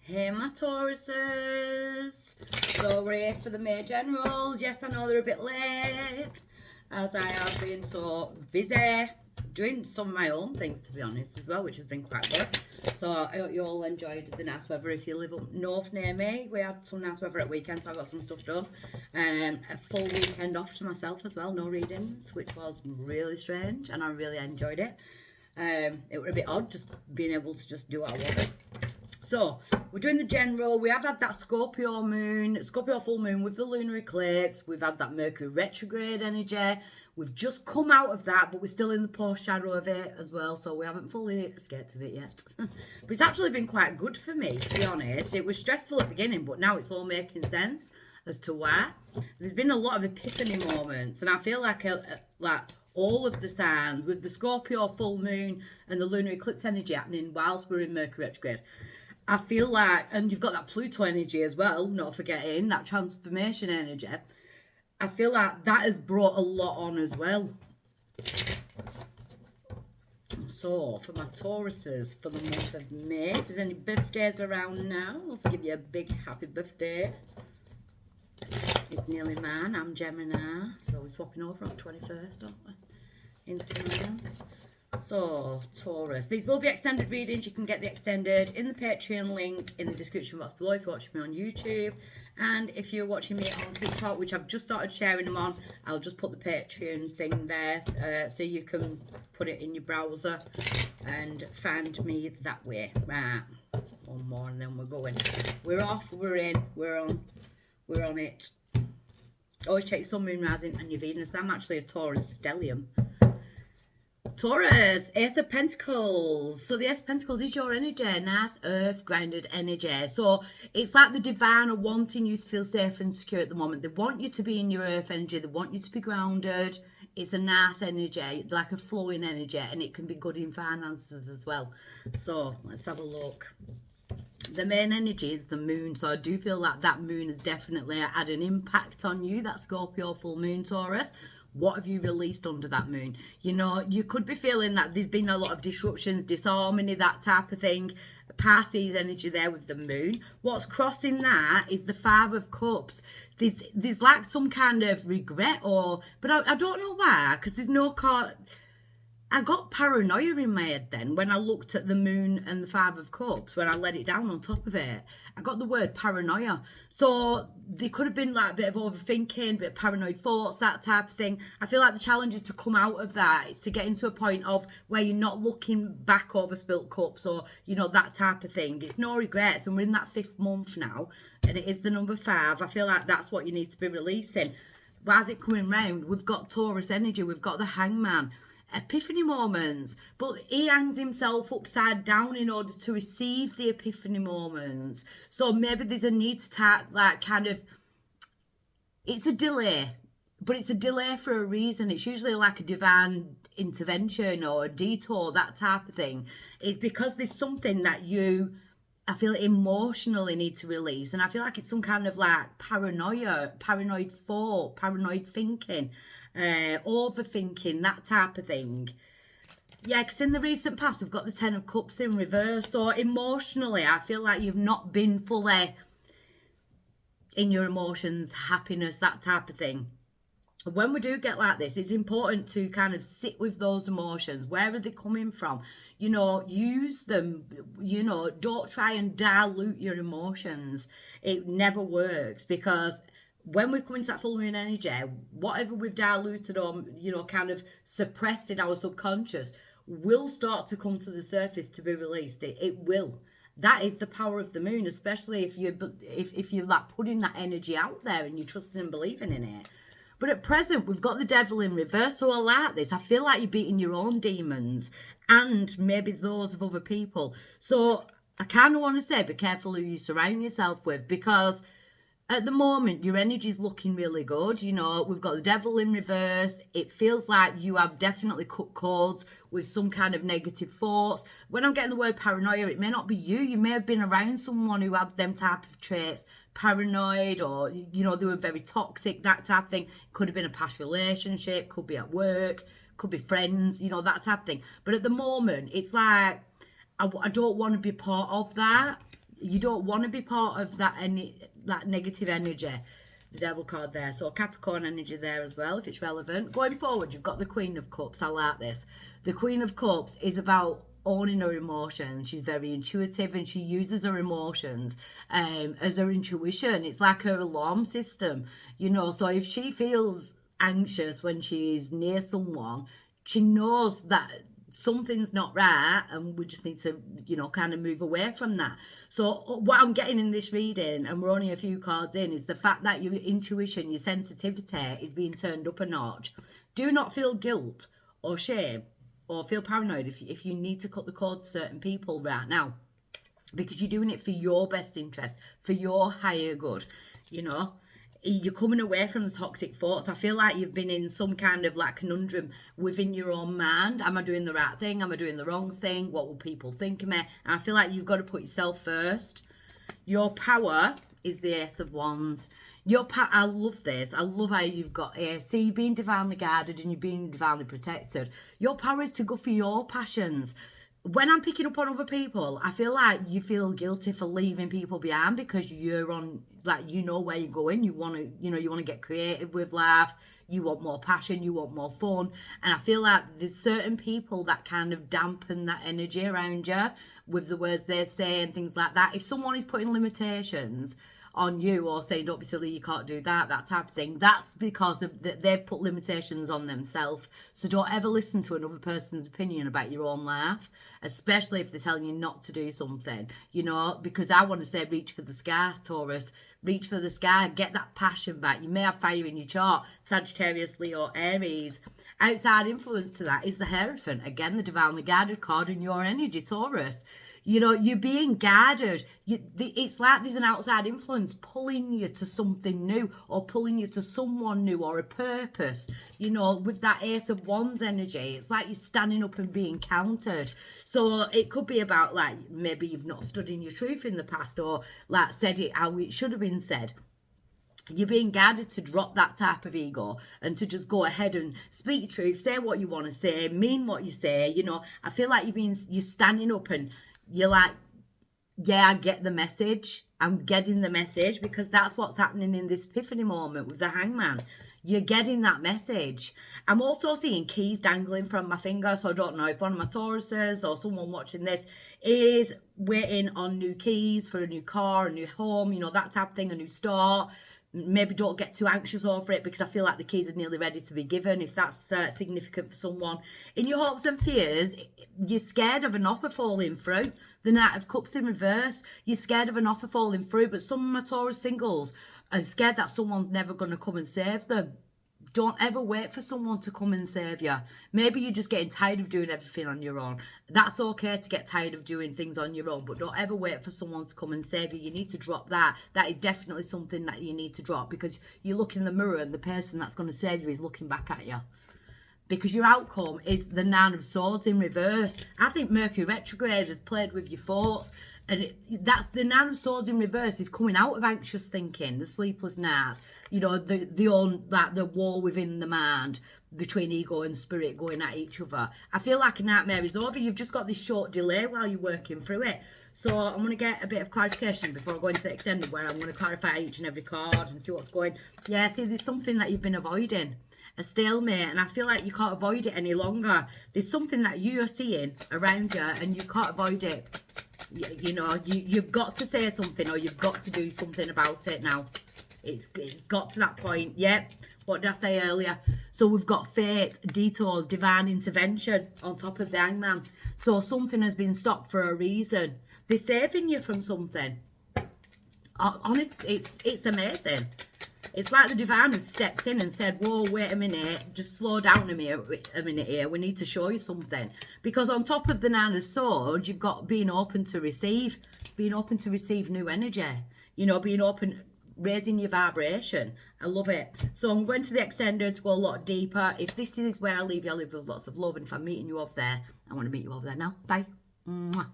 Hey my Tauruses! So we're here for the May Generals. Yes, I know they're a bit late, as I have been so busy doing some of my own things, to be honest, as well, which has been quite good. So I hope you all enjoyed the nice weather. If you live up north near me, we had some nice weather at weekend, so I got some stuff done. A full weekend off to myself as well, no readings, which was really strange, and I really enjoyed it. It was a bit odd just being able to just do what I wanted. So, we're doing the general. We have had that Scorpio full moon with the lunar eclipse. We've had that Mercury retrograde energy. We've just come out of that, but we're still in the post-shadow of it as well, so we haven't fully escaped of it yet. But it's actually been quite good for me, to be honest. It was stressful at the beginning, but now it's all making sense as to why. There's been a lot of epiphany moments, and I feel like all of the signs, with the Scorpio full moon and the lunar eclipse energy happening whilst we're in Mercury retrograde, I feel like, and you've got that Pluto energy as well, not forgetting, that transformation energy. I feel like that has brought a lot on as well. So, for my Tauruses, for the month of May, if there's any birthdays around now, let's give you a big happy birthday. It's nearly mine, I'm Gemini, so we're swapping over on 21st, aren't we? Into mine. So, Taurus. These will be extended readings. You can get the extended in the Patreon link in the description box below if you're watching me on YouTube. And if you're watching me on TikTok, which I've just started sharing them on, I'll just put the Patreon thing there so you can put it in your browser and find me that way. Right. One more and then we're going. We're off, we're in, we're on it. Always check your sun, moon, rising and your Venus. I'm actually a Taurus stellium. Taurus, Ace of Pentacles. So the Ace of Pentacles is your energy, nice earth grounded energy. So it's like the divine are wanting you to feel safe and secure at the moment. They want you to be in your earth energy. They want you to be grounded. It's a nice energy, like a flowing energy, and it can be good in finances as well. So let's have a look. The main energy is the moon, so I do feel like that moon has definitely had an impact on you, that Scorpio full moon, Taurus. What have you released under that moon? You know, you could be feeling that there's been a lot of disruptions, disharmony, that type of thing. Pisces energy there with the moon. What's crossing that is the Five of Cups. There's like some kind of regret but I don't know why, because there's no card. I got paranoia in my head then when I looked at the moon and the Five of Cups, when I let it down on top of it. I got the word paranoia. So there could have been like a bit of overthinking, a bit of paranoid thoughts, that type of thing. I feel like the challenge is to come out of that. It's to get into a point of where you're not looking back over spilt cups or, you know, that type of thing. It's no regrets. And we're in that 5th month now. And it is the number 5. I feel like that's what you need to be releasing. Why is it coming round? We've got Taurus energy. We've got the Hangman. Epiphany moments, but he hangs himself upside down in order to receive the epiphany moments. So maybe there's a need to it's a delay, but it's a delay for a reason. It's usually like a divine intervention or a detour, that type of thing. It's because there's something that I feel emotionally need to release, and I feel like it's some kind of like paranoia, paranoid thought, paranoid thinking, overthinking, that type of thing. Yeah, because in the recent past we've got the 10 of Cups in reverse, so emotionally I feel like you've not been fully in your emotions, happiness, that type of thing. When we do get like this, it's important to kind of sit with those emotions. Where are they coming from? You know, use them. You know, don't try and dilute your emotions. It never works, because when we come into that full moon energy, whatever we've diluted or, you know, kind of suppressed in our subconscious will start to come to the surface to be released. It will. That is the power of the moon, especially if you're like putting that energy out there and you're trusting and believing in it. But at present, we've got the devil in reverse, so I like this. I feel like you're beating your own demons and maybe those of other people. So I kind of want to say be careful who you surround yourself with, because at the moment, your energy's looking really good. You know, we've got the devil in reverse. It feels like you have definitely cut cords with some kind of negative thoughts. When I'm getting the word paranoia, it may not be you. You may have been around someone who had them type of traits, paranoid, or, you know, they were very toxic, that type of thing. Could have been a past relationship, could be at work, could be friends, you know, that type of thing. But at the moment, it's like, I don't want to be part of that. you don't want to be part of that that negative energy. The Devil card there, so Capricorn energy there as well if it's relevant. Going forward, you've got the Queen of Cups. I like this. The Queen of Cups is about owning her emotions. She's very intuitive and she uses her emotions as her intuition. It's like her alarm system, you know. So if she feels anxious when she's near someone, she knows that something's not right and we just need to, you know, kind of move away from that. So what I'm getting in this reading, and we're only a few cards in, is the fact that your intuition, your sensitivity is being turned up a notch. Do not feel guilt or shame or feel paranoid if you need to cut the cord to certain people right now, because you're doing it for your best interest, for your higher good, you know. You're coming away from the toxic thoughts. I feel like you've been in some kind of like conundrum within your own mind. Am I doing the right thing? Am I doing the wrong thing? What will people think of me? And I feel like you've got to put yourself first. Your power is the Ace of Wands. I love this. I love how you've got here. See, you're being divinely guided and you're being divinely protected. Your power is to go for your passions. When I'm picking up on other people, I feel like you feel guilty for leaving people behind because you're on, like, you know where you're going. You want to, you know, you want to get creative with life. You want more passion. You want more fun. And I feel like there's certain people that kind of dampen that energy around you with the words they say and things like that. If someone is putting limitations on you or saying don't be silly, you can't do that type of thing, that's because they've put limitations on themselves. So don't ever listen to another person's opinion about your own life, especially if they're telling you not to do something, you know, because I want to say reach for the sky, Taurus. Reach for the sky, get that passion back. You may have fire in your chart, Sagittarius, Leo, Aries. Outside influence to that is the Hierophant, again the divinely guided card in your energy, Taurus. You know, you're being guided. It's like there's an outside influence pulling you to something new or pulling you to someone new or a purpose. You know, with that Ace of Wands energy, it's like you're standing up and being countered. So it could be about, like, maybe you've not stood in your truth in the past or, like, said it how it should have been said. You're being guided to drop that type of ego and to just go ahead and speak your truth, say what you want to say, mean what you say. You know, I feel like you're standing up and you're like, yeah, I get the message. I'm getting the message, because that's what's happening in this epiphany moment with the Hangman. You're getting that message. I'm also seeing keys dangling from my finger. So I don't know if one of my Tauruses or someone watching this is waiting on new keys for a new car, a new home, you know, that type of thing, a new start. Maybe don't get too anxious over it, because I feel like the keys are nearly ready to be given, if that's significant for someone. In your hopes and fears, you're scared of an offer falling through. The Knight of Cups in reverse. You're scared of an offer falling through, but some of my Taurus singles are scared that someone's never going to come and save them. Don't ever wait for someone to come and save you. Maybe you're just getting tired of doing everything on your own. That's okay to get tired of doing things on your own, but don't ever wait for someone to come and save you. You need to drop that. That is definitely something that you need to drop, because you look in the mirror and the person that's going to save you is looking back at you. Because your outcome is the Nine of Swords in reverse. I think Mercury retrograde has played with your thoughts. And that's the Nine of Swords in reverse is coming out of anxious thinking, the sleepless nights, you know, the war within the mind between ego and spirit going at each other. I feel like a nightmare is over. You've just got this short delay while you're working through it. So I'm going to get a bit of clarification before I go into the extended, where I'm going to clarify each and every card and see what's going. Yeah, see, there's something that you've been avoiding. A stalemate, and I feel like you can't avoid it any longer. There's something that you're seeing around you and you can't avoid it. You know, you've got to say something, or you've got to do something about it now. It's got to that point. Yep. What did I say earlier? So we've got fate, detours, divine intervention on top of the Hangman. So something has been stopped for a reason. They're saving you from something. Honestly, it's amazing. It's like the divine has stepped in and said, whoa, wait a minute, just slow down a minute here. We need to show you something. Because on top of the Nine of Swords, you've got being open to receive new energy. You know, being open, raising your vibration. I love it. So I'm going to the extender to go a lot deeper. If this is where I leave you, I leave with lots of love. And if I'm meeting you over there, I want to meet you over there now. Bye. Mwah.